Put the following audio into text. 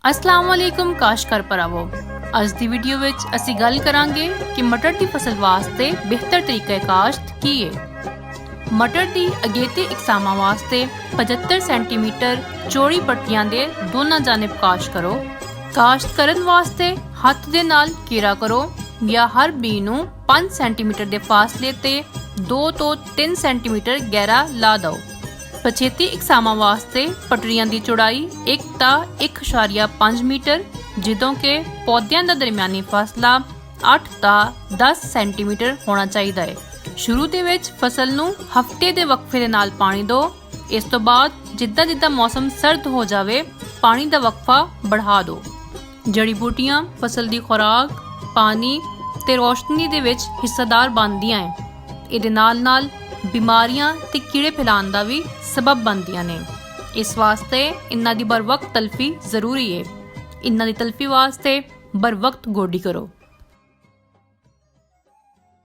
अस्सलाम वालेकुम काश्तकार भरावो। ਅੱਜ ਦੀ ਵੀਡੀਓ ਵਿੱਚ ਅਸੀਂ ਗੱਲ ਕਰਾਂਗੇ ਕਿ ਮਟਰ ਦੀ ਫਸਲ ਵਾਸਤੇ ਬਿਹਤਰ ਤਰੀਕਾ ਕਾਸ਼ਤ ਕੀ ਹੈ। ਮਟਰ ਦੀ ਅਗੇਤੀ ਇਕਸਾਮਾਂ ਵਾਸਤੇ 75 ਸੈਂਟੀਮੀਟਰ ਚੌੜੀ ਪੱਟੀਆਂ ਦੇ ਦੋਨਾਂ ਜਾਨਿਬ ਕਾਸ਼ਤ ਕਰੋ। ਕਾਸ਼ਤ ਕਰਨ ਵਾਸਤੇ ਹੱਥ ਦੇ ਨਾਲ ਕੀਰਾ ਕਰੋ ਜਾਂ ਹਰ ਬੀ ਨੂੰ 5 ਸੈਂਟੀਮੀਟਰ ਦੇ ਫਾਸਲੇ ਤੇ 2 ਤੋਂ 3 ਸੈਂਟੀਮੀਟਰ ਗਹਿਰਾ ਲਾ ਦਿਓ। ਪਛੇਤੀ ਇਕਸਾਮਾਂ ਵਾਸਤੇ ਪਟੜੀਆਂ ਦੀ ਚੌੜਾਈ 1 ਤਾਂ 1.5 ਮੀਟਰ ਜਦੋਂ ਕਿ ਪੌਦਿਆਂ ਦਾ ਦਰਮਿਆਨੀ ਫਾਸਲਾ 8 ਤਾਂ 10 ਸੈਂਟੀਮੀਟਰ ਹੋਣਾ ਚਾਹੀਦਾ ਹੈ। ਸ਼ੁਰੂ ਦੇ ਵਿੱਚ ਫਸਲ ਨੂੰ ਹਫ਼ਤੇ ਦੇ ਵਕਫੇ ਦੇ ਨਾਲ ਪਾਣੀ ਦਿਓ। ਇਸ ਤੋਂ ਬਾਅਦ ਜਿੱਦਾਂ ਜਿੱਦਾਂ ਮੌਸਮ ਸਰਦ ਹੋ ਜਾਵੇ ਪਾਣੀ ਦਾ ਵਕਫਾ बढ़ा ਦਿਓ। ਜੜੀ ਬੂਟੀਆਂ ਫਸਲ ਦੀ ਖੁਰਾਕ, ਪਾਣੀ ਤੇ ਰੋਸ਼ਨੀ ਦੇ ਵਿੱਚ ਹਿੱਸੇਦਾਰ ਬਣਦੀਆਂ ਹੈ। ਇਹਦੇ ਨਾਲ ਬਿਮਾਰੀਆਂ ਤੇ ਕੀੜੇ ਫੈਲਾਉਣ ਦਾ ਵੀ ਸਬਬ ਬਣਦੀਆਂ ਨੇ। ਇਸ ਵਾਸਤੇ ਇਹਨਾਂ ਦੀ बर वक्त तलफी ਜ਼ਰੂਰੀ ਹੈ। ਇਹਨਾਂ ਦੀ ਤਲਫੀ ਵਾਸਤੇ बर वक्त ਗੋਡੀ ਕਰੋ।